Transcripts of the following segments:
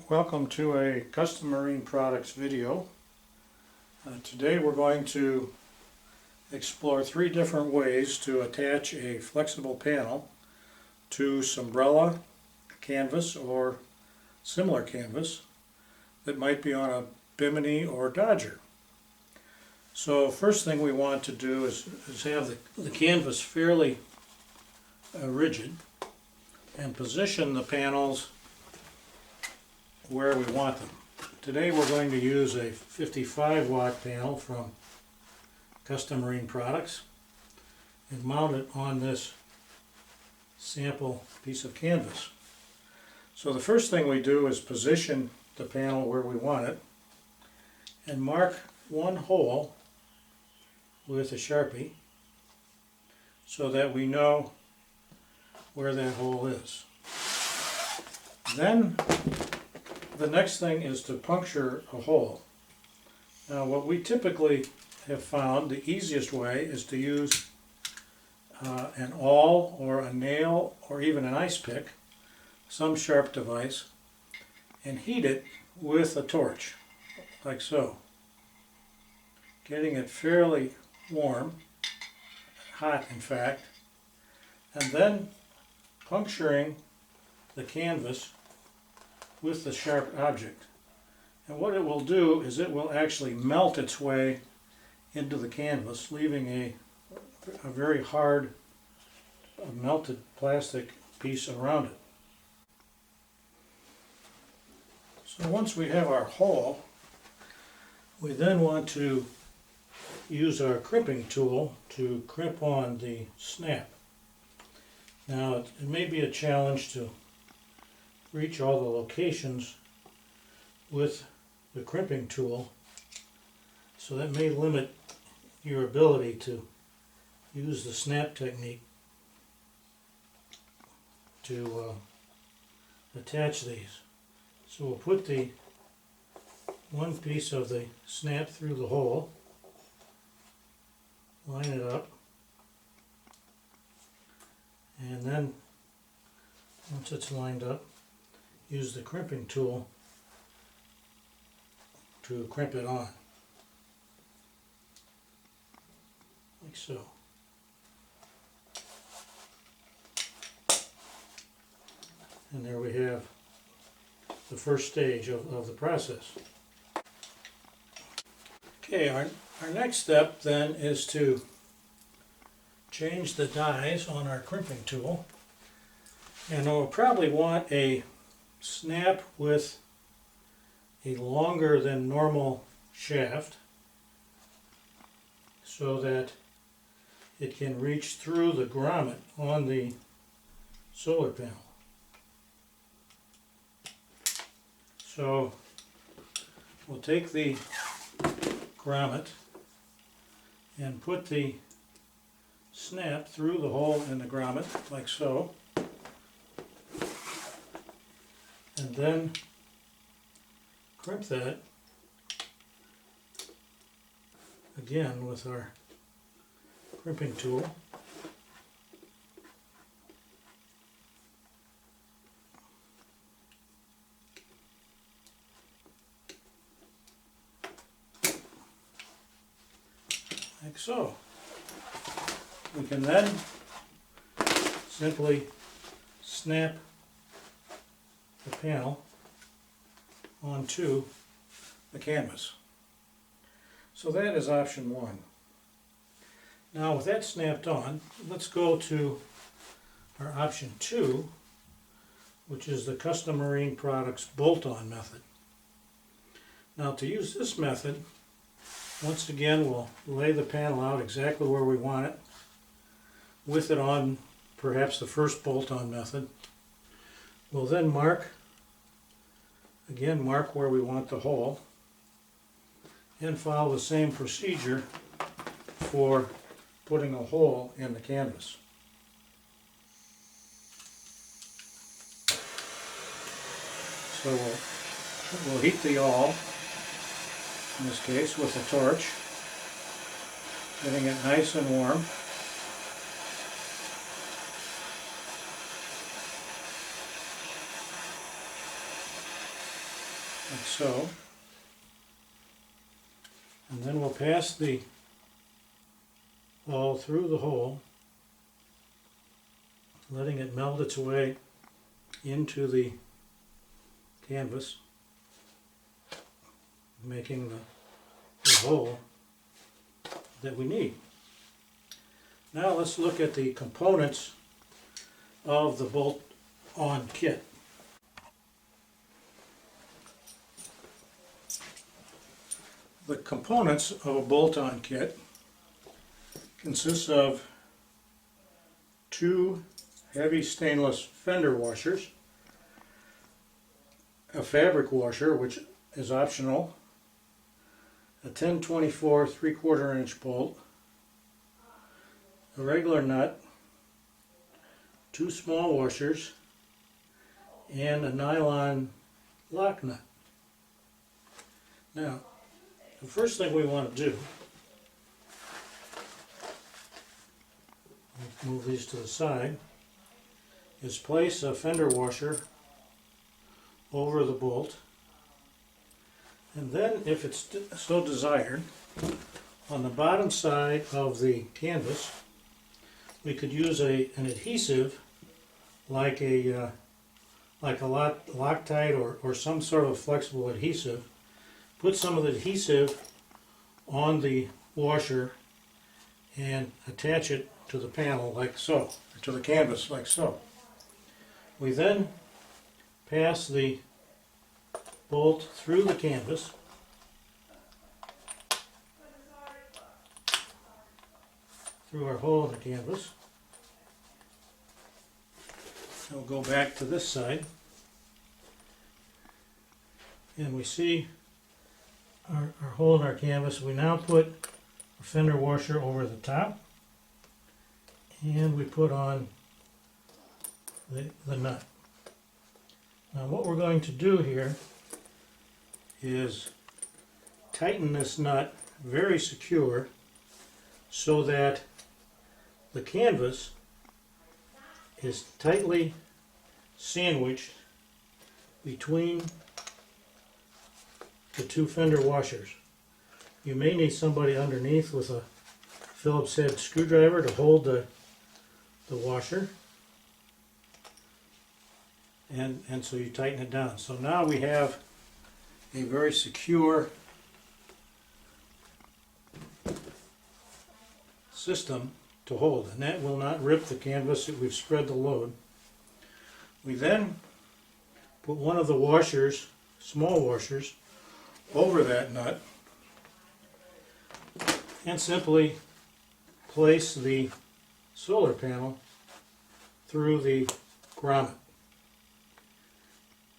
Welcome to a Custom Marine Products video. Today we're going to explore 3 different ways to attach a flexible panel to Sunbrella canvas or similar canvas that might be on a bimini or Dodger. So first thing we want to do is have the canvas fairly rigid and position the panels where we want them. Today we're going to use a 55 watt panel from Custom Marine Products and mount it on this sample piece of canvas. So the first thing we do is position the panel where we want it and mark one hole with a Sharpie so that we know where that hole is. Then the next thing is to puncture a hole. Now what we typically have found the easiest way is to use an awl or a nail or even an ice pick, some sharp device, and heat it with a torch, like so. Getting it fairly warm, hot in fact, and then puncturing the canvas with the sharp object. And what it will do is it will actually melt its way into the canvas, leaving a very hard melted plastic piece around it. So once we have our hole, we then want to use our crimping tool to crimp on the snap. Now it may be a challenge to reach all the locations with the crimping tool, so that may limit your ability to use the snap technique to attach these. So we'll put the one piece of the snap through the hole, line it up, and then once it's lined up, use the crimping tool to crimp it on, like so. And there we have the first stage of the process. Okay, our next step then is to change the dies on our crimping tool, and we'll probably want a snap with a longer than normal shaft so that it can reach through the grommet on the solar panel. So we'll take the grommet and put the snap through the hole in the grommet, like so, and then crimp that again with our crimping tool. Like so. We can then simply snap the panel onto the canvas. So that is option 1. Now with that snapped on, let's go to our option 2, which is the Custom Marine Products bolt-on method. Now to use this method, once again we'll lay the panel out exactly where we want it, with it on perhaps the first bolt-on method. We'll then mark where we want the hole and follow the same procedure for putting a hole in the canvas. So we'll heat the awl, in this case with a torch, getting it nice and warm. like so. And then we'll pass the ball through the hole, letting it meld its way into the canvas, making the hole that we need. Now let's look at the components of the bolt-on kit. The components of a bolt-on kit consists of 2 heavy stainless fender washers, a fabric washer, which is optional, a 1024 3/4 inch bolt, a regular nut, 2 small washers, and a nylon lock nut. Now, the first thing we want to do, let's move these to the side, is place a fender washer over the bolt, and then, if it's so desired, on the bottom side of the canvas we could use an adhesive like a Loctite or some sort of flexible adhesive. Put some of the adhesive on the washer and attach it to the panel like so, or to the canvas like so. We then pass the bolt through the canvas through our hole in the canvas. And we'll go back to this side, and we see our hole in our canvas. We now put a fender washer over the top, and we put on the nut. Now what we're going to do here is tighten this nut very secure so that the canvas is tightly sandwiched between the 2 fender washers. You may need somebody underneath with a Phillips head screwdriver to hold the washer, and so you tighten it down. So now we have a very secure system to hold, and that will not rip the canvas if we've spread the load. We then put one of the washers, small washers, over that nut and simply place the solar panel through the grommet,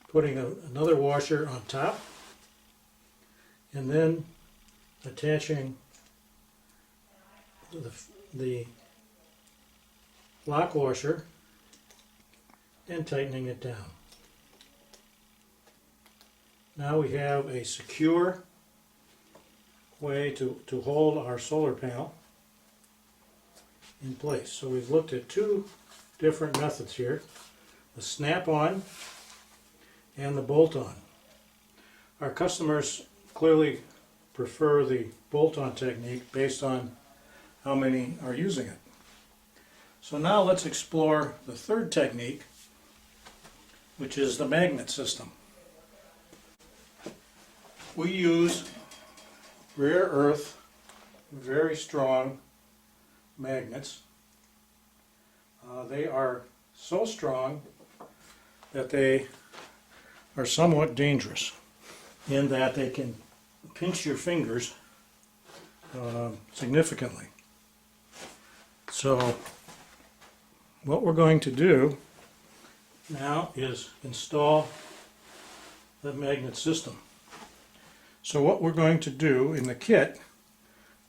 putting another washer on top and then attaching the lock washer and tightening it down. Now we have a secure way to hold our solar panel in place. So we've looked at 2 different methods here, the snap-on and the bolt-on. Our customers clearly prefer the bolt-on technique based on how many are using it. So now let's explore the third technique, which is the magnet system. We use rare earth, very strong magnets. They are so strong that they are somewhat dangerous in that they can pinch your fingers significantly. So what we're going to do now is install the magnet system. So what we're going to do in the kit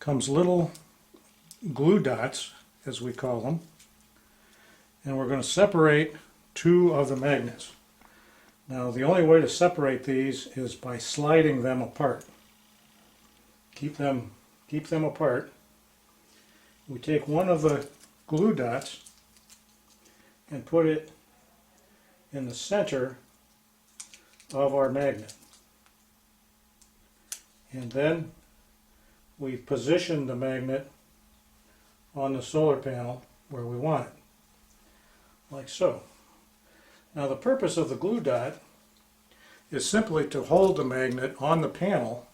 comes little glue dots, as we call them, and we're going to separate 2 of the magnets. Now the only way to separate these is by sliding them apart. Keep them apart. We take one of the glue dots and put it in the center of our magnet. And then we position the magnet on the solar panel where we want it, like so. Now the purpose of the glue dot is simply to hold the magnet on the panel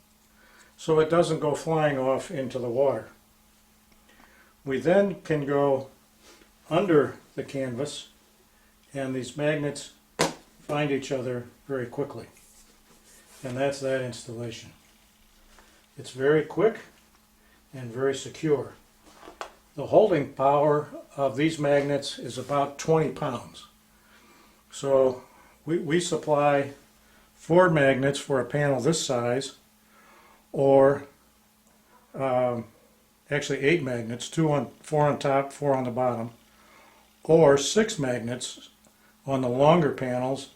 so it doesn't go flying off into the water. We then can go under the canvas and these magnets find each other very quickly. And that's that installation. It's very quick and very secure. The holding power of these magnets is about 20 pounds. So we supply 4 magnets for a panel this size, or actually 8 magnets, 4 on top, 4 on the bottom, or 6 magnets on the longer panels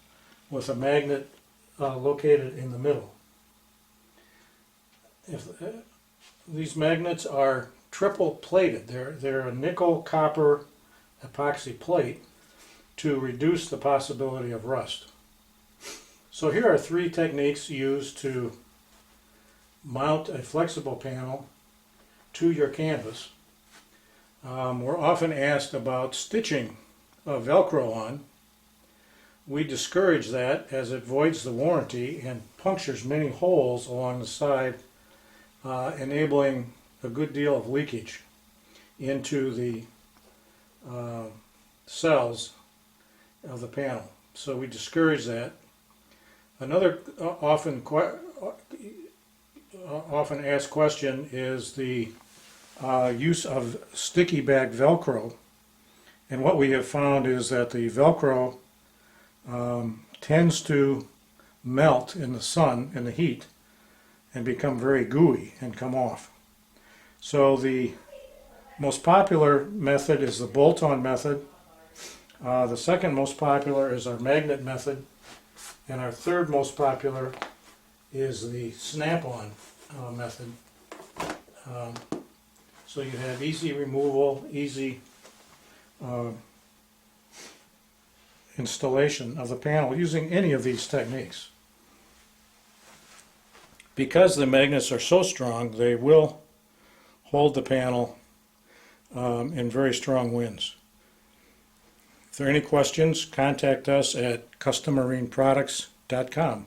with a magnet located in the middle. These magnets are triple plated. They're a nickel copper epoxy plate to reduce the possibility of rust. So here are 3 techniques used to mount a flexible panel to your canvas. We're often asked about stitching Velcro on. We discourage that as it voids the warranty and punctures many holes along the side, enabling a good deal of leakage into the cells of the panel. So we discourage that. Another often asked question is the use of sticky back Velcro. And what we have found is that the Velcro tends to melt in the sun, in the heat, and become very gooey and come off. So the most popular method is the bolt-on method. The second most popular is our magnet method. And our third most popular is the snap-on method. So you have easy removal, easy installation of the panel using any of these techniques. Because the magnets are so strong, they will hold the panel in very strong winds. If there are any questions, contact us at custommarineproducts.com.